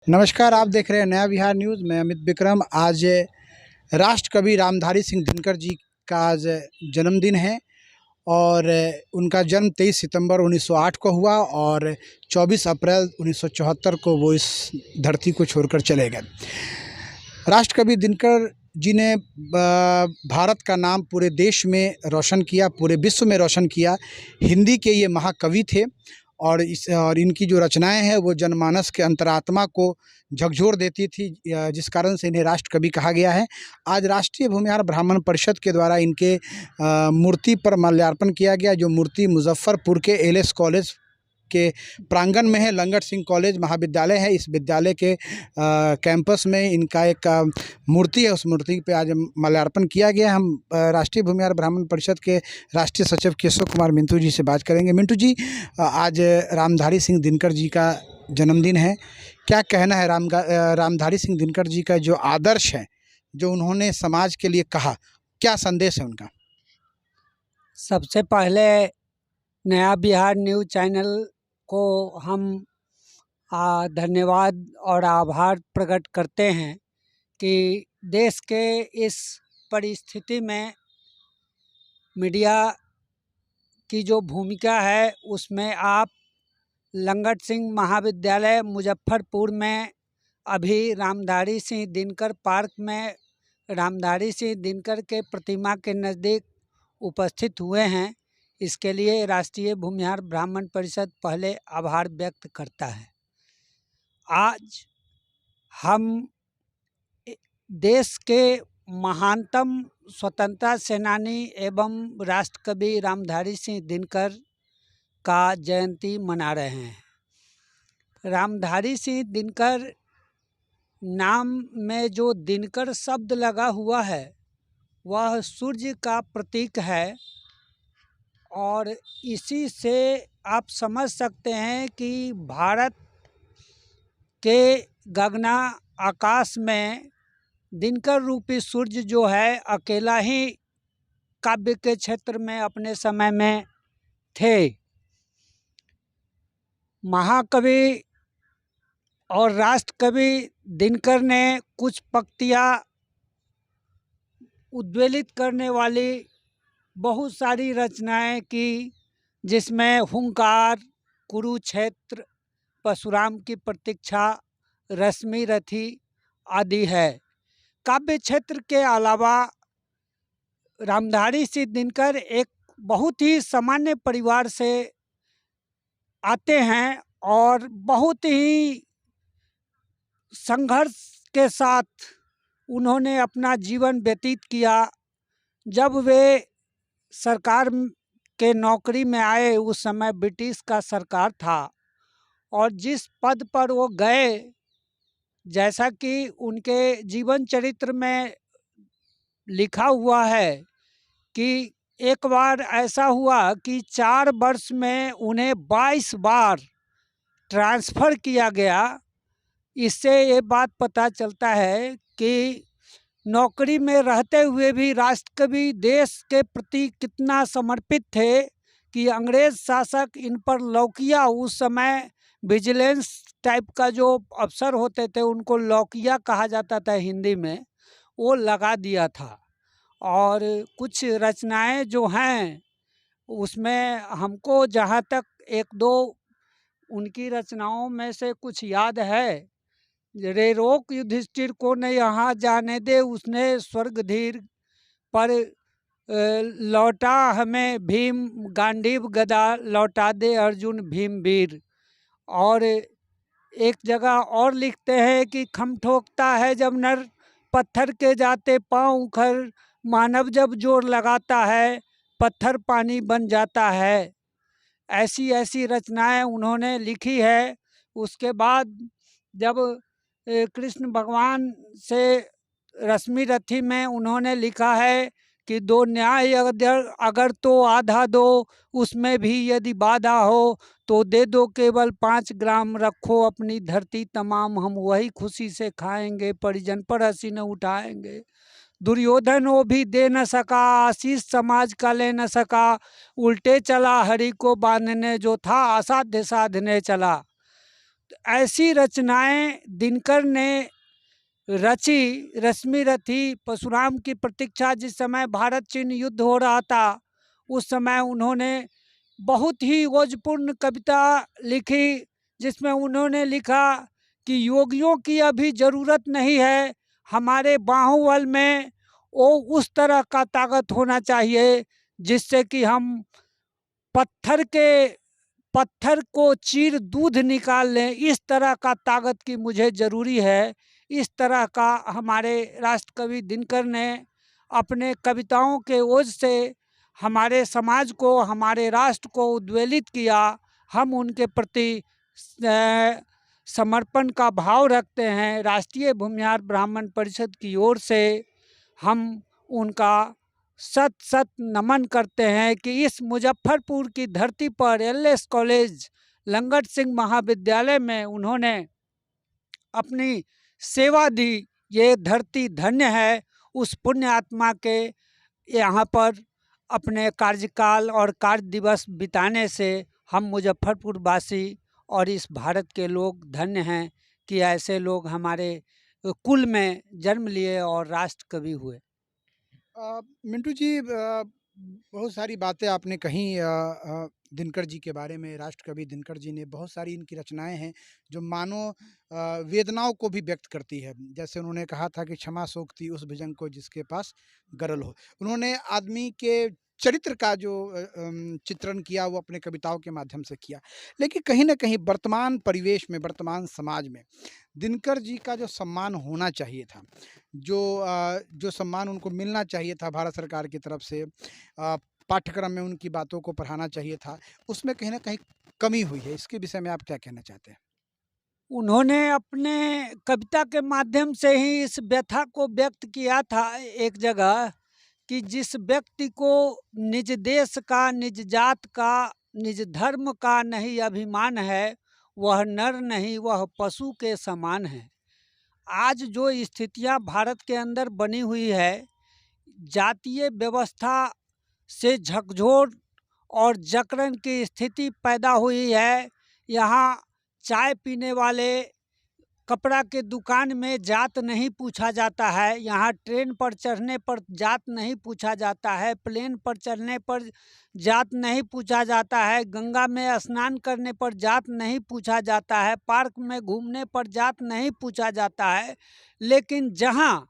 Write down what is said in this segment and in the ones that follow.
नमस्कार, आप देख रहे हैं नया विहार न्यूज़। मैं अमित विक्रम। आज राष्ट्र कवि रामधारी सिंह दिनकर जी का आज जन्मदिन है और उनका जन्म 23 सितंबर 1908 को हुआ और 24 अप्रैल 1974 को वो इस धरती को छोड़कर चले गए। राष्ट्र कवि दिनकर जी ने भारत का नाम पूरे देश में रोशन किया, पूरे विश्व में रोशन किया। हिंदी के ये महाकवि थे और इनकी जो रचनाएं हैं वो जनमानस के अंतरात्मा को झकझोर देती थी, जिस कारण से इन्हें राष्ट्र कवि कहा गया है। आज राष्ट्रीय भूमिहार ब्राह्मण परिषद के द्वारा इनके मूर्ति पर माल्यार्पण किया गया, जो मूर्ति मुजफ्फरपुर के एलएस कॉलेज के प्रांगण में है। लंगट सिंह कॉलेज महाविद्यालय है, इस विद्यालय के कैंपस में इनका एक मूर्ति है। उस मूर्ति पे आज माल्यार्पण किया गया। हम राष्ट्रीय भूमिहार ब्राह्मण परिषद के राष्ट्रीय सचिव केशव कुमार मिंटू जी से बात करेंगे। मिंटू जी, आज रामधारी सिंह दिनकर जी का जन्मदिन है, क्या कहना है रामधारी सिंह दिनकर जी का जो आदर्श है, जो उन्होंने समाज के लिए कहा, क्या संदेश है उनका? सबसे पहले नया बिहार न्यूज़ चैनल को हम धन्यवाद और आभार प्रकट करते हैं कि देश के इस परिस्थिति में मीडिया की जो भूमिका है उसमें आप लंगट सिंह महाविद्यालय मुजफ्फरपुर में अभी रामधारी सिंह दिनकर पार्क में रामधारी सिंह दिनकर के प्रतिमा के नज़दीक उपस्थित हुए हैं। इसके लिए राष्ट्रीय भूमिहार ब्राह्मण परिषद पहले आभार व्यक्त करता है। आज हम देश के महानतम स्वतंत्रता सेनानी एवं राष्ट्र कवि रामधारी सिंह दिनकर का जयंती मना रहे हैं। रामधारी सिंह दिनकर नाम में जो दिनकर शब्द लगा हुआ है वह सूर्य का प्रतीक है और इसी से आप समझ सकते हैं कि भारत के गगना आकाश में दिनकर रूपी सूर्य जो है अकेला ही काव्य के क्षेत्र में अपने समय में थे। महाकवि और राष्ट्र कवि दिनकर ने कुछ पंक्तियाँ उद्वेलित करने वाली बहुत सारी रचनाएं की, जिसमें हुंकार, कुरुक्षेत्र, परशुराम की प्रतीक्षा, रश्मि रथी आदि है। काव्य क्षेत्र के अलावा रामधारी सिंह दिनकर एक बहुत ही सामान्य परिवार से आते हैं और बहुत ही संघर्ष के साथ उन्होंने अपना जीवन व्यतीत किया। जब वे सरकार के नौकरी में आए उस समय ब्रिटिश का सरकार था और जिस पद पर वो गए, जैसा कि उनके जीवन चरित्र में लिखा हुआ है कि एक बार ऐसा हुआ कि 4 वर्ष में उन्हें 22 बार ट्रांसफ़र किया गया। इससे ये बात पता चलता है कि नौकरी में रहते हुए भी राष्ट्र कवि देश के प्रति कितना समर्पित थे कि अंग्रेज़ शासक इन पर लौकिया, उस समय विजिलेंस टाइप का जो अफसर होते थे उनको लौकिया कहा जाता था हिंदी में, वो लगा दिया था। और कुछ रचनाएं जो हैं उसमें हमको जहाँ तक 1-2 उनकी रचनाओं में से कुछ याद है। रे रोक युधिष्ठिर को न यहाँ जाने दे, उसने स्वर्ग धीर पर लौटा हमें भीम, गांडीव गदा लौटा दे अर्जुन भीम वीर। और एक जगह और लिखते हैं कि खम ठोकता है जब नर, पत्थर के जाते पाँव उखर, मानव जब जोर लगाता है पत्थर पानी बन जाता है। ऐसी ऐसी रचनाएं उन्होंने लिखी है। उसके बाद जब कृष्ण भगवान से रश्मि रथी में उन्होंने लिखा है कि 2 न्याय अगर तो आधा दो, उसमें भी यदि बाधा हो तो दे दो केवल 5 ग्राम, रखो अपनी धरती तमाम, हम वही खुशी से खाएंगे, परिजन पर हंसी न उठाएंगे। दुर्योधन वो भी दे न सका, आशीष समाज का ले न सका, उल्टे चला हरि को बांधने, जो था असाध्य साधने चला। ऐसी रचनाएं दिनकर ने रची। रश्मि रथी, परशुराम की प्रतीक्षा, जिस समय भारत चीन युद्ध हो रहा था उस समय उन्होंने बहुत ही ओजपूर्ण कविता लिखी, जिसमें उन्होंने लिखा कि योगियों की अभी ज़रूरत नहीं है, हमारे बाहुबल में वो उस तरह का ताकत होना चाहिए जिससे कि हम पत्थर के पत्थर को चीर दूध निकाल लें। इस तरह का ताकत की मुझे ज़रूरी है। इस तरह का हमारे राष्ट्र कवि दिनकर ने अपने कविताओं के ओज से हमारे समाज को, हमारे राष्ट्र को उद्वेलित किया। हम उनके प्रति समर्पण का भाव रखते हैं। राष्ट्रीय भूमिहार ब्राह्मण परिषद की ओर से हम उनका सत सत नमन करते हैं कि इस मुजफ्फरपुर की धरती पर एलएस कॉलेज, लंगट सिंह महाविद्यालय में उन्होंने अपनी सेवा दी। ये धरती धन्य है उस पुण्य आत्मा के यहाँ पर अपने कार्यकाल और कार्य दिवस बिताने से। हम मुजफ्फरपुर वासी और इस भारत के लोग धन्य हैं कि ऐसे लोग हमारे कुल में जन्म लिए और राष्ट्र कवि हुए। मिंटू जी, बहुत सारी बातें आपने कही दिनकर जी के बारे में। राष्ट्र कवि दिनकर जी ने बहुत सारी इनकी रचनाएं हैं जो मानो वेदनाओं को भी व्यक्त करती है। जैसे उन्होंने कहा था कि क्षमा सोखती उस भुजंग को जिसके पास गरल हो। उन्होंने आदमी के चरित्र का जो चित्रण किया वो अपने कविताओं के माध्यम से किया। लेकिन कहीं ना कहीं वर्तमान परिवेश में, वर्तमान समाज में दिनकर जी का जो सम्मान होना चाहिए था, जो सम्मान उनको मिलना चाहिए था भारत सरकार की तरफ से, पाठ्यक्रम में उनकी बातों को पढ़ाना चाहिए था, उसमें कहीं ना कहीं कमी हुई है। इसके विषय में आप क्या कहना चाहते हैं? उन्होंने अपने कविता के माध्यम से ही इस व्यथा को व्यक्त किया था एक जगह कि जिस व्यक्ति को निज देश का, निज जात का, निज धर्म का नहीं अभिमान है, वह नर नहीं, वह पशु के समान है। आज जो स्थितियां भारत के अंदर बनी हुई है, जातीय व्यवस्था से झकझोर और जकड़न की स्थिति पैदा हुई है। यहाँ चाय पीने वाले, कपड़ा के दुकान में जात नहीं पूछा जाता है। यहाँ ट्रेन पर चढ़ने पर जात नहीं पूछा जाता है, प्लेन पर चढ़ने पर जात नहीं पूछा जाता है, गंगा में स्नान करने पर जात नहीं पूछा जाता है, पार्क में घूमने पर जात नहीं पूछा जाता है। लेकिन जहाँ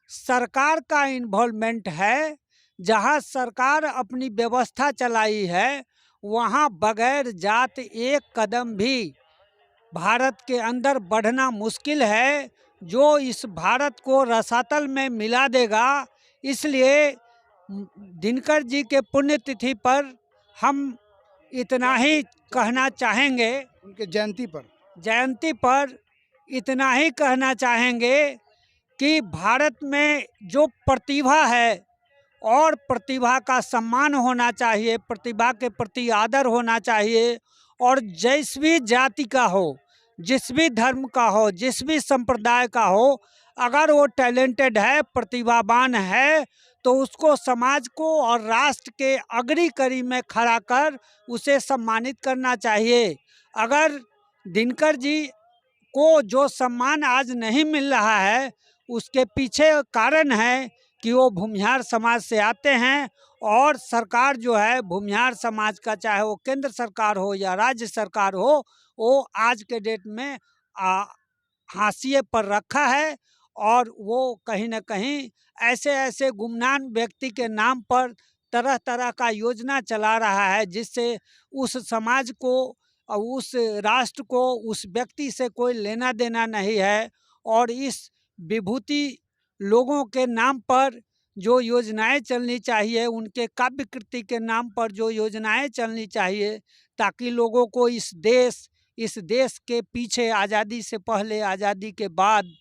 सरकार का इन्वॉल्वमेंट है, जहाँ सरकार अपनी व्यवस्था चलाई है, वहाँ बगैर जात एक कदम भी भारत के अंदर बढ़ना मुश्किल है, जो इस भारत को रसातल में मिला देगा। इसलिए दिनकर जी के पुण्यतिथि पर हम इतना ही कहना चाहेंगे, उनके जयंती पर इतना ही कहना चाहेंगे कि भारत में जो प्रतिभा है और प्रतिभा का सम्मान होना चाहिए, प्रतिभा के प्रति आदर होना चाहिए। और जिस भी जाति का हो, जिस भी धर्म का हो, जिस भी संप्रदाय का हो, अगर वो टैलेंटेड है, प्रतिभावान है, तो उसको समाज को और राष्ट्र के अग्री कड़ी में खड़ा कर उसे सम्मानित करना चाहिए। अगर दिनकर जी को जो सम्मान आज नहीं मिल रहा है, उसके पीछे कारण है कि वो भूमिहार समाज से आते हैं और सरकार जो है भूमिहार समाज का, चाहे वो केंद्र सरकार हो या राज्य सरकार हो, वो आज के डेट में हाशिए पर रखा है। और वो कहीं ना कहीं ऐसे ऐसे गुमनाम व्यक्ति के नाम पर तरह तरह का योजना चला रहा है, जिससे उस समाज को और उस राष्ट्र को, उस व्यक्ति से कोई लेना देना नहीं है। और इस विभूति लोगों के नाम पर जो योजनाएं चलनी चाहिए, उनके काव्य कृति के नाम पर जो योजनाएं चलनी चाहिए, ताकि लोगों को इस देश के पीछे, आज़ादी से पहले, आज़ादी के बाद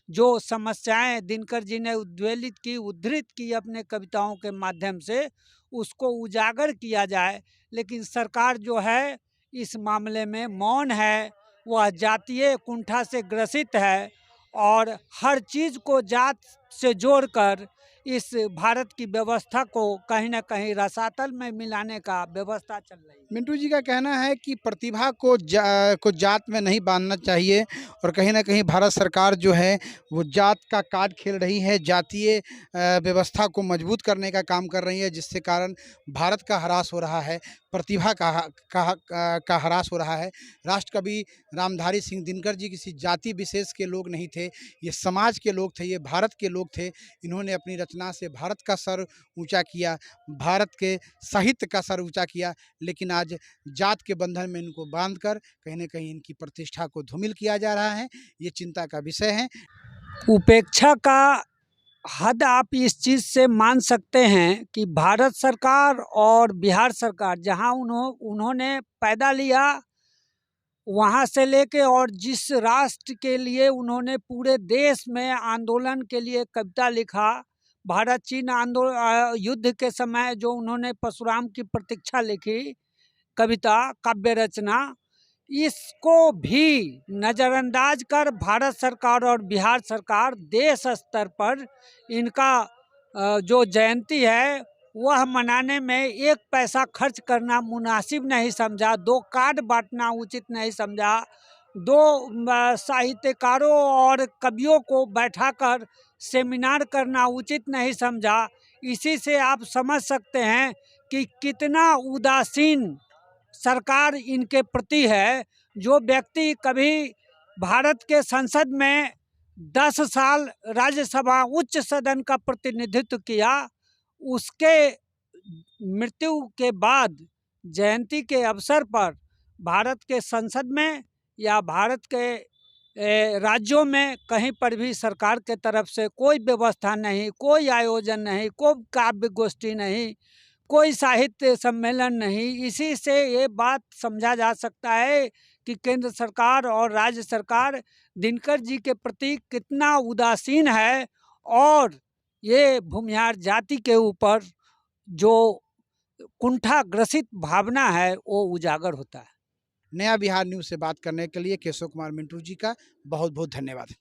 जो समस्याएं दिनकर जी ने उद्वेलित की, उद्धृत की अपने कविताओं के माध्यम से, उसको उजागर किया जाए। लेकिन सरकार जो है इस मामले में मौन है, वह जातीय कुंठा से ग्रसित है और हर चीज़ को जात से जोड़कर इस भारत की व्यवस्था को कहीं न कहीं रसातल में मिलाने का व्यवस्था चल रही है। मिंटू जी का कहना है कि प्रतिभा को जात में नहीं बांधना चाहिए और कहीं ना कहीं भारत सरकार जो है वो जात का कार्ड खेल रही है, जातीय व्यवस्था को मजबूत करने का काम कर रही है, जिससे कारण भारत का ह्रास हो रहा है, प्रतिभा का ह्रास हो रहा है। राष्ट्रकवि रामधारी सिंह दिनकर जी किसी जाति विशेष के लोग नहीं थे, ये समाज के लोग थे, ये भारत के लोग थे। इन्होंने अपनी रचना से भारत का सर ऊंचा किया, भारत के साहित्य का सर ऊंचा किया, लेकिन आज जात के बंधन में इनको बांधकर कहीं न कहीं इनकी प्रतिष्ठा को धूमिल किया जा रहा है। ये चिंता का विषय है। उपेक्षा का हद आप इस चीज़ से मान सकते हैं कि भारत सरकार और बिहार सरकार जहां उन्होंने पैदा लिया, वहां से लेके और जिस राष्ट्र के लिए उन्होंने पूरे देश में आंदोलन के लिए कविता लिखा, भारत चीन युद्ध के समय जो उन्होंने परशुराम की प्रतीक्षा लिखी, कविता काव्य रचना, इसको भी नज़रअंदाज कर भारत सरकार और बिहार सरकार देश स्तर पर इनका जो जयंती है वह मनाने में 1 पैसा खर्च करना मुनासिब नहीं समझा, 2 कार्ड बांटना उचित नहीं समझा, 2 साहित्यकारों और कवियों को बैठाकर सेमिनार करना उचित नहीं समझा। इसी से आप समझ सकते हैं कि कितना उदासीन सरकार इनके प्रति है। जो व्यक्ति कभी भारत के संसद में 10 साल राज्यसभा उच्च सदन का प्रतिनिधित्व किया, उसके मृत्यु के बाद जयंती के अवसर पर भारत के संसद में या भारत के राज्यों में कहीं पर भी सरकार के तरफ से कोई व्यवस्था नहीं, कोई आयोजन नहीं, कोई काव्य गोष्ठी नहीं, कोई साहित्य सम्मेलन नहीं। इसी से ये बात समझा जा सकता है कि केंद्र सरकार और राज्य सरकार दिनकर जी के प्रति कितना उदासीन है और ये भूमिहार जाति के ऊपर जो कुंठाग्रसित भावना है वो उजागर होता है। नया बिहार न्यूज़ से बात करने के लिए केशव कुमार मिंटू जी का बहुत बहुत धन्यवाद।